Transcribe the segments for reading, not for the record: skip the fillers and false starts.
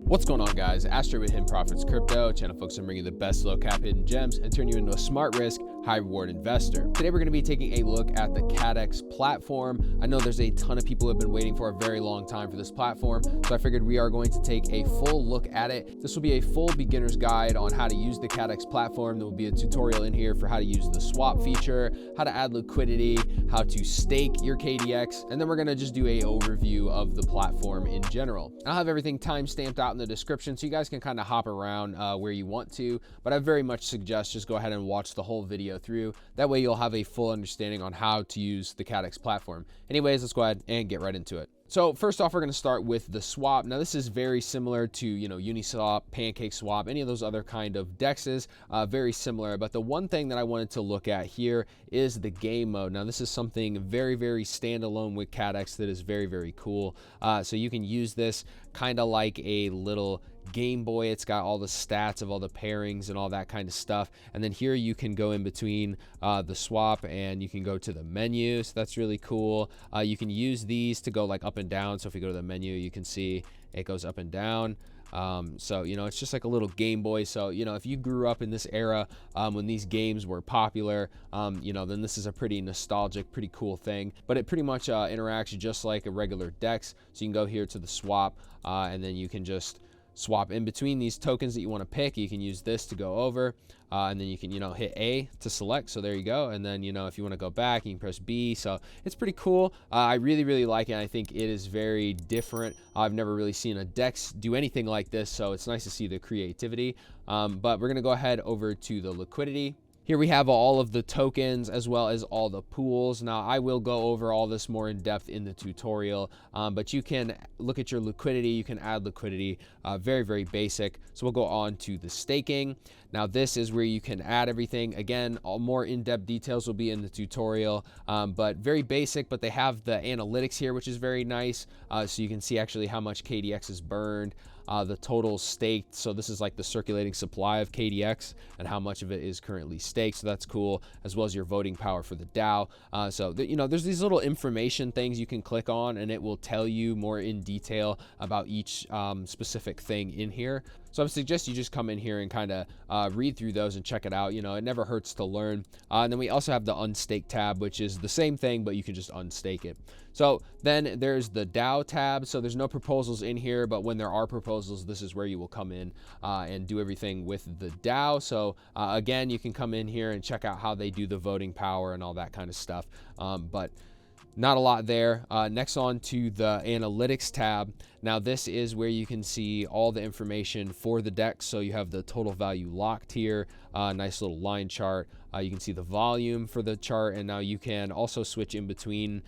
What's going on, guys? Astro with Hidden Profits Crypto, channel focused on bringing you the best low cap hidden gems and turn you into a smart risk, high reward investor. Today we're going to be taking a look at the Kaddex platform. I know there's a ton of people who have been waiting for a very long time for this platform, so I figured we are going to take a full look at it. This will be a full beginner's guide on how to use the Kaddex platform. There will be a tutorial in here for how to use the swap feature, how to add liquidity, how to stake your KDX, and then we're going to just do a overview of the platform in general. I'll have everything time-stamped out in the description so you guys can kind of hop around where you want to, but I very much suggest just go ahead and watch the whole video through. That way you'll have a full understanding on how to use the Kaddex platform. Anyways, let's go ahead and get right into it. So first off, we're going to start with the swap. Now this is very similar to, Uniswap, Pancake Swap, any of those other kind of dexes, very similar. But the one thing that I wanted to look at here is the game mode. Now this is something very, very standalone with Kaddex that is very, very cool. So you can use this kind of like a little Game Boy. It's got all the stats of all the pairings and all that kind of stuff. And then here you can go in between the swap and you can go to the menu. So that's really cool. You can use these to go like up and down. So if you go to the menu, you can see it goes up and down. So, it's just like a little Game Boy. So, if you grew up in this era when these games were popular, then this is a pretty nostalgic, pretty cool thing. But it pretty much interacts just like a regular DEX. So you can go here to the swap and then you can just swap in between these tokens that you want to pick. You can use this to go over and then you can hit A to select. So there you go. And then if you want to go back, you can press B. So it's pretty cool. I really like it. I think it is very different. I've never really seen a DEX do anything like this, so it's nice to see the creativity. But we're gonna go ahead over to the liquidity. Here we have all of the tokens as well as all the pools. Now I will go over all this more in depth in the tutorial, but you can look at your liquidity, you can add liquidity, very, very basic. So we'll go on to the staking. Now this is where you can add everything. Again, all more in-depth details will be in the tutorial, but very basic, but they have the analytics here, which is very nice. So you can see actually how much KDX is burned. The total staked, so this is like the circulating supply of KDX and how much of it is currently staked, so that's cool, as well as your voting power for the DAO. There's these little information things you can click on and it will tell you more in detail about each specific thing in here. So I would suggest you just come in here and kind of read through those and check it out. It never hurts to learn. And then we also have the unstake tab, which is the same thing, but you can just unstake it. So then there's the DAO tab. So there's no proposals in here, but when there are proposals, this is where you will come in and do everything with the DAO. So again, you can come in here and check out how they do the voting power and all that kind of stuff. But not a lot there. Next on to the analytics tab. Now this is where you can see all the information for the DEX. So you have the total value locked here, nice little line chart. You can see the volume for the chart, and now you can also switch in between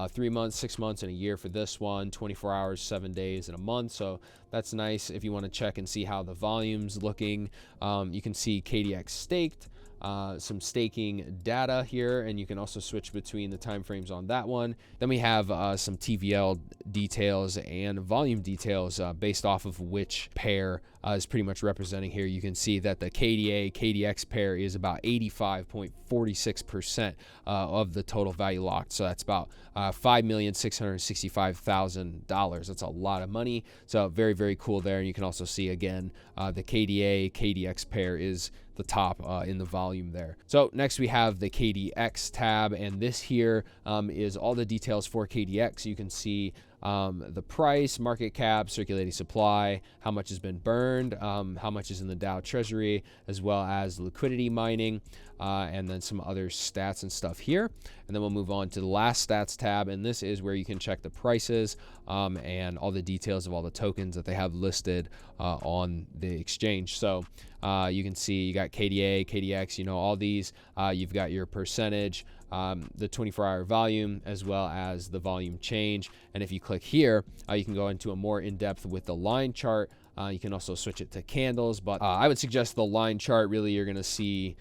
3 months, 6 months, and a year for this one, 24 hours, 7 days, and a month. So that's nice if you want to check and see how the volume's looking. You can see KDX staked. Some staking data here, and you can also switch between the time frames on that one. Then we have some TVL details and volume details based off of which pair is pretty much representing here. You can see that the KDX pair is about 85.46% of the total value locked. So that's about $5,665,000. That's a lot of money. So very, very cool there. And you can also see again the KDX pair is the top in the volume there. So next we have the KDX tab, and this here is all the details for KDX. You can see the price, market cap, circulating supply, how much has been burned, how much is in the DAO treasury, as well as liquidity mining, and then some other stats and stuff here. And then we'll move on to the last stats tab, and this is where you can check the prices and all the details of all the tokens that they have listed on the exchange. So you can see you got KDA, KDX, all these. You've got your percentage, the 24-hour volume, as well as the volume change. And if you click here, you can go into a more in-depth with the line chart. You can also switch it to candles, but I would suggest the line chart. Really, you're going to see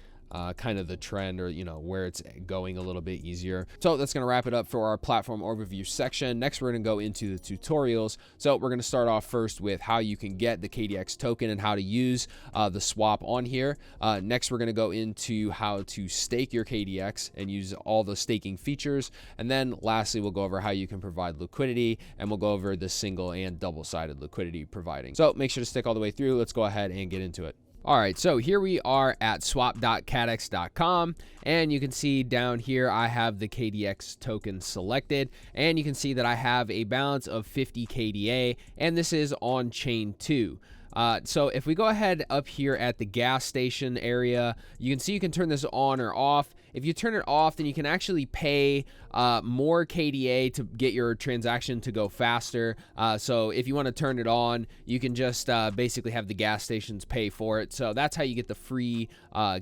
kind of the trend, or where it's going a little bit easier. So that's going to wrap it up for our platform overview section. Next, we're going to go into the tutorials. So we're going to start off first with how you can get the KDX token and how to use the swap on here. Next, we're going to go into how to stake your KDX and use all the staking features. And then lastly, we'll go over how you can provide liquidity, and we'll go over the single and double-sided liquidity providing. So make sure to stick all the way through. Let's go ahead and get into it. All right, so here we are at swap.kaddex.com, and you can see down here I have the KDX token selected, and you can see that I have a balance of 50 KDA, and this is on chain 2. So if we go ahead up here at the gas station area, you can see you can turn this on or off. If you turn it off, then you can actually pay more KDA to get your transaction to go faster. So if you want to turn it on, you can just basically have the gas stations pay for it. So that's how you get the free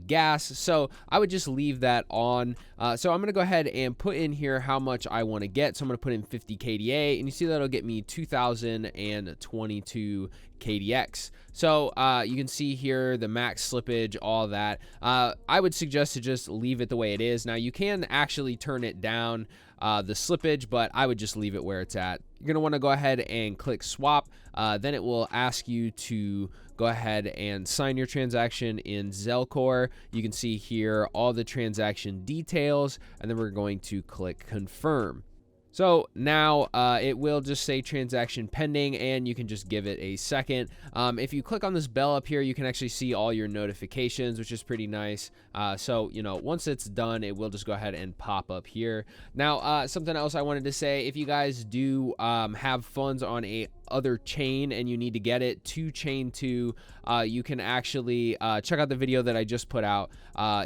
gas. So I would just leave that on. So I'm going to go ahead and put in here how much I want to get. So I'm going to put in 50 KDA, and you see that'll get me 2,022 KDX. So you can see here the max slippage, all that. I would suggest to just leave it the way it is. Now you can actually turn it down, the slippage, but I would just leave it where it's at. You're gonna want to go ahead and click swap. Then it will ask you to go ahead and sign your transaction in Zelcore. You can see here all the transaction details, and then we're going to click confirm. So now it will just say transaction pending, and you can just give it a second. If you click on this bell up here, you can actually see all your notifications, which is pretty nice. So, once it's done, it will just go ahead and pop up here. Now, something else I wanted to say, if you guys do have funds on a other chain and you need to get it to chain 2, you can actually check out the video that I just put out.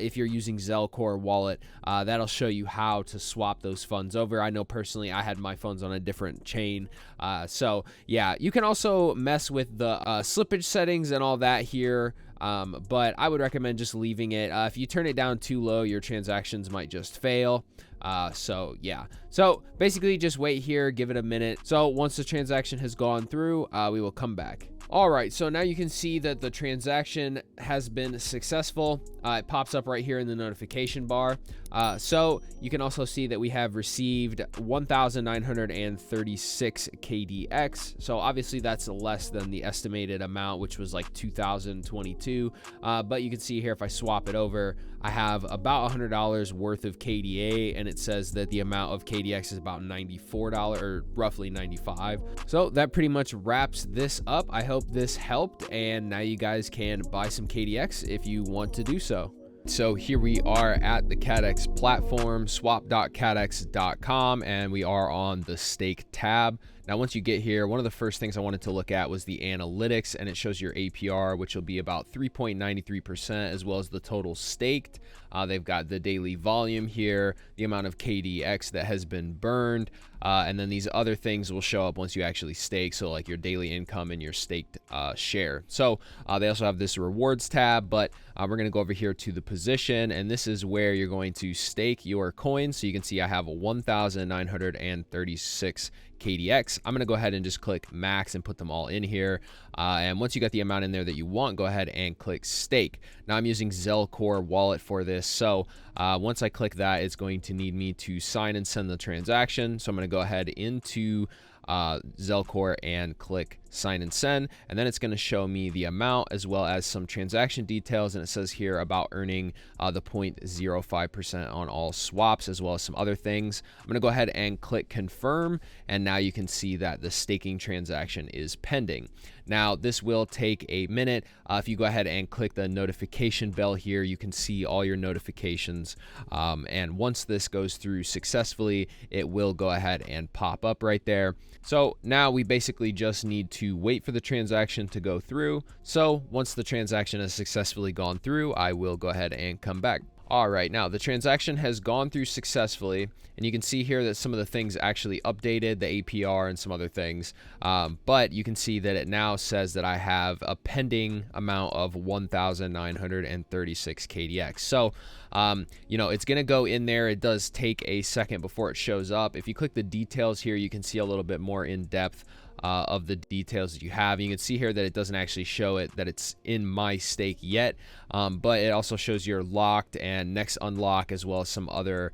If you're using Zelcore wallet, that'll show you how to swap those funds over. I know personally I had my funds on a different chain. So yeah, you can also mess with the slippage settings and all that here. But I would recommend just leaving it. If you turn it down too low, your transactions might just fail. So yeah, so basically just wait here, give it a minute. So once the transaction has gone through, we will come back. All right, so now you can see that the transaction has been successful. It pops up right here in the notification bar. So you can also see that we have received 1,936 KDX. So obviously that's less than the estimated amount, which was like 2,022. But you can see here, if I swap it over, I have about $100 worth of KDA, and it says that the amount of KDX is about $94, or roughly 95. So that pretty much wraps this up. I hope this helped, and now you guys can buy some KDX if you want to do so. So here we are at the Kaddex platform, swap.kaddex.com, and we are on the stake tab. Now, once you get here, one of the first things I wanted to look at was the analytics, and it shows your APR, which will be about 3.93%, as well as the total staked. They've got the daily volume here, the amount of KDX that has been burned, and then these other things will show up once you actually stake, so like your daily income and your staked share. So they also have this rewards tab, but we're going to go over here to the position, and this is where you're going to stake your coins. So you can see I have 1,936 KDX. I'm going to go ahead and just click max and put them all in here. And once you got the amount in there that you want, go ahead and click stake. Now I'm using Zelcore wallet for this. So once I click that, it's going to need me to sign and send the transaction. So I'm going to go ahead into Zelcore and click sign and send, and then it's going to show me the amount as well as some transaction details, and it says here about earning the 0.05% on all swaps, as well as some other things. I'm going to go ahead and click confirm, and now you can see that the staking transaction is pending. Now this will take a minute. If you go ahead and click the notification bell here, you can see all your notifications, and once this goes through successfully, it will go ahead and pop up right there. So now we basically just need to wait for the transaction to go through. So once the transaction has successfully gone through, I will go ahead and come back. All right, now the transaction has gone through successfully, and you can see here that some of the things actually updated, the APR and some other things, but you can see that it now says that I have a pending amount of 1,936 KDX. So, you know, it's gonna go in there. It does take a second before it shows up. If you click the details here, you can see a little bit more in depth of the details that you have. You can see here that it doesn't actually show it that it's in my stake yet, but it also shows your locked and next unlock, as well as some other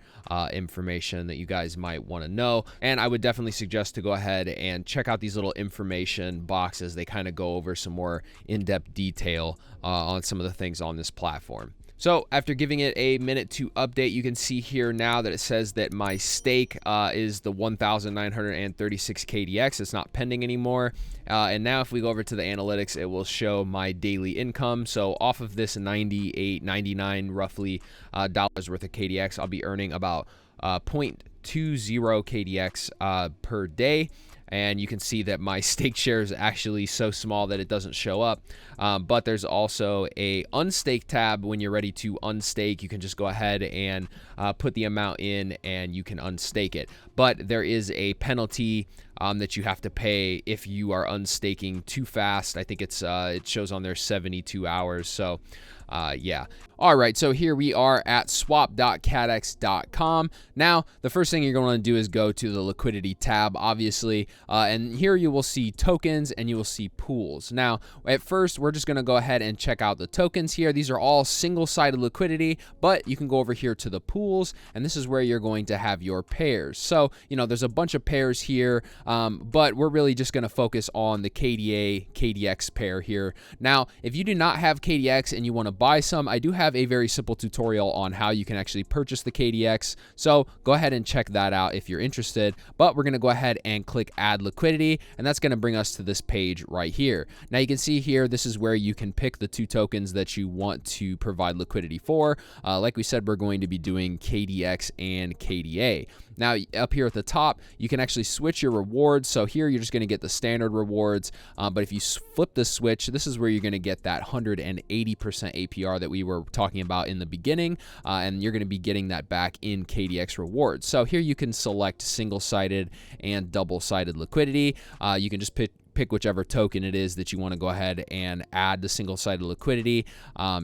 information that you guys might want to know. And I would definitely suggest to go ahead and check out these little information boxes. They kind of go over some more in-depth detail on some of the things on this platform. So after giving it a minute to update, you can see here now that it says that my stake is the 1,936 KDX. It's not pending anymore. And now if we go over to the analytics, it will show my daily income. So off of this 98, 99 roughly dollars worth of KDX, I'll be earning about 0.20 KDX per day. And you can see that my stake share is actually so small that it doesn't show up. But there's also a unstake tab. When you're ready to unstake, you can just go ahead and put the amount in and you can unstake it. But there is a penalty that you have to pay if you are unstaking too fast. I think it's it shows on there 72 hours. So yeah. All right, so here we are at swap.kaddex.com. Now, the first thing you're going to do is go to the liquidity tab, obviously, and here you will see tokens and you will see pools. Now, at first, we're just going to go ahead and check out the tokens here. These are all single-sided liquidity, but you can go over here to the pools, and this is where you're going to have your pairs. So, you know, there's a bunch of pairs here, but we're really just going to focus on the KDA, KDX pair here. Now, if you do not have KDX and you want to buy some, I do have a very simple tutorial on how you can actually purchase the KDX. So go ahead and check that out if you're interested. But we're going to go ahead and click add liquidity, and that's going to bring us to this page right here. Now you can see here, this is where you can pick the two tokens that you want to provide liquidity for. Like we said, we're going to be doing KDX and KDA. Now up here at the top, you can actually switch your rewards. So here you're just going to get the standard rewards, but if you flip the switch, this is where you're going to get that 180% APR that we were talking about in the beginning, and you're going to be getting that back in KDX rewards. So here you can select single-sided and double-sided liquidity. You can just pick whichever token it is that you want to go ahead and add the single-sided liquidity.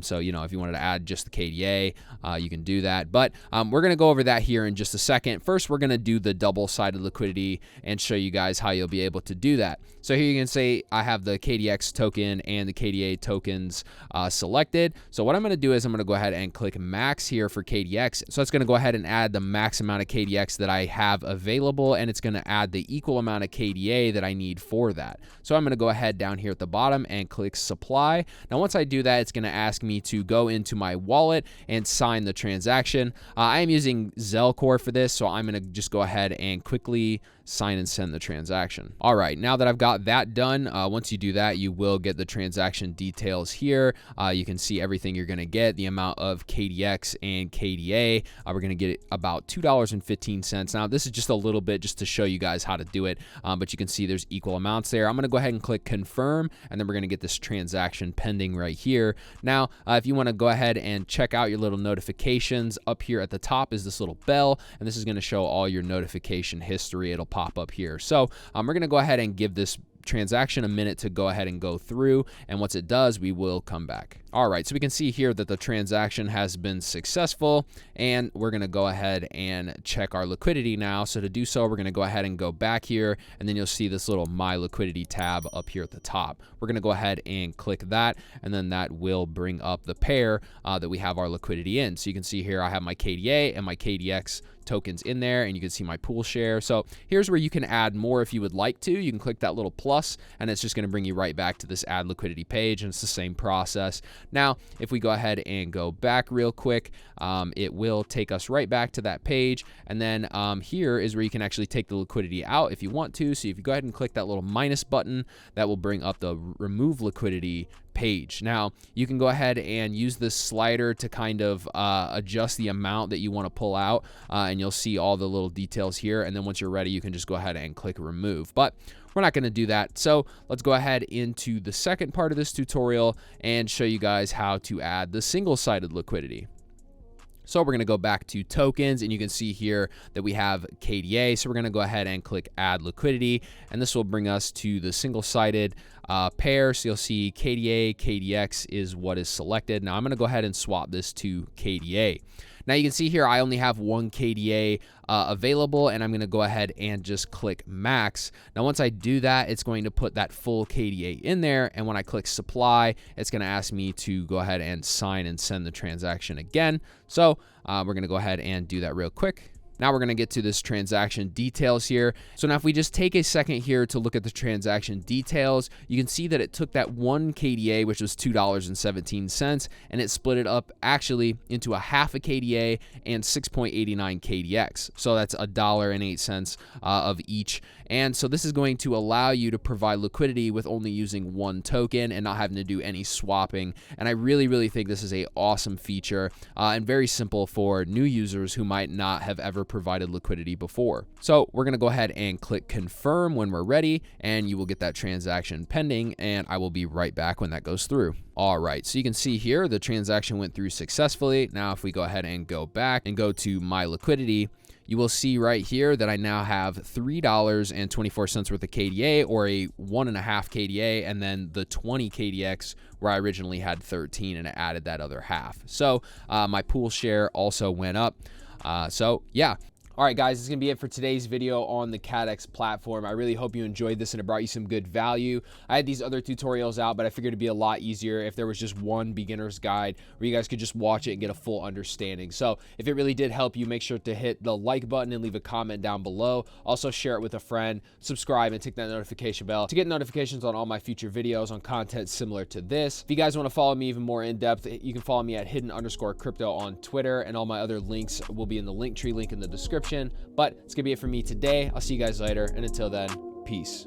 So, you know, if you wanted to add just the KDA, you can do that. But we're going to go over that here in just a second. First, we're going to do the double-sided liquidity and show you guys how you'll be able to do that. So here you can say I have the KDX token and the KDA tokens selected. So what I'm going to do is I'm going to go ahead and click max here for KDX. So it's going to go ahead and add the max amount of KDX that I have available, and it's going to add the equal amount of KDA that I need for that. So I'm going to go ahead down here at the bottom and click supply. Now once I do that, it's going to ask me to go into my wallet and sign the transaction. I am using Zelcore for this, so I'm going to just go ahead and quickly sign and send the transaction. All right, now that I've got that done, once you do that, you will get the transaction details here. You can see everything you're going to get, the amount of KDX and KDA. We're going to get about $2.15. Now this is just a little bit just to show you guys how to do it, but you can see there's equal amounts there. I'm going to go ahead and click confirm, and then we're going to get this transaction pending right here. Now, if you want to go ahead and check out your little notifications, up here at the top is this little bell, and this is going to show all your notification history. It'll pop up here. So we're going to go ahead and give this transaction a minute to go ahead and go through, and once it does, we will come back. All right, so we can see here that the transaction has been successful, and we're going to go ahead and check our liquidity now. So to do so, we're going to go ahead and go back here, and then you'll see this little my liquidity tab up here at the top. We're going to go ahead and click that, and then that will bring up the pair that we have our liquidity in. So you can see here I have my KDA and my KDX tokens in there, and you can see my pool share. So here's where you can add more if you would like to. You can click that little plus, and it's just going to bring you right back to this add liquidity page, and it's the same process. Now, if we go ahead and go back real quick, it will take us right back to that page, and then here is where you can actually take the liquidity out if you want to. So if you go ahead and click that little minus button, that will bring up the remove liquidity page. Now you can go ahead and use this slider to kind of adjust the amount that you want to pull out, and you'll see all the little details here, and then once you're ready, you can just go ahead and click remove. But we're not going to do that. So let's go ahead into the second part of this tutorial and show you guys how to add the single-sided liquidity. So we're going to go back to tokens, and you can see here that we have KDA. So we're going to go ahead and click add liquidity, and this will bring us to the single-sided pair. So you'll see KDA, KDX is what is selected. Now I'm going to go ahead and swap this to KDA. Now you can see here I only have 1 KDA available, and I'm going to go ahead and just click max. Now once I do that, it's going to put that full KDA in there, and when I click supply, it's going to ask me to go ahead and sign and send the transaction again. So we're going to go ahead and do that real quick. Now we're going to get to this transaction details here. So now if we just take a second here to look at the transaction details, you can see that it took that 1 KDA, which was $2.17, and it split it up actually into a half a KDA and 6.89 KDX. So that's $1.08 of each. And so this is going to allow you to provide liquidity with only using 1 token and not having to do any swapping. And I really think this is a awesome feature and very simple for new users who might not have ever provided liquidity before. So we're going to go ahead and click confirm when we're ready, and you will get that transaction pending, and I will be right back when that goes through. All right, so you can see here the transaction went through successfully. Now if we go ahead and go back and go to my liquidity, you will see right here that I now have $3.24 worth of KDA, or a 1.5 KDA, and then the 20 KDX where I originally had 13, and it added that other half. So my pool share also went up. So yeah. All right, guys, this is going to be it for today's video on the Kaddex platform. I really hope you enjoyed this and it brought you some good value. I had these other tutorials out, but I figured it'd be a lot easier if there was just one beginner's guide where you guys could just watch it and get a full understanding. So if it really did help you, make sure to hit the like button and leave a comment down below. Also share it with a friend, subscribe, and tick that notification bell to get notifications on all my future videos on content similar to this. If you guys want to follow me even more in depth, you can follow me at hidden_crypto on Twitter, and all my other links will be in the Linktree link in the description. But it's gonna be it for me today. I'll see you guys later, and until then, peace.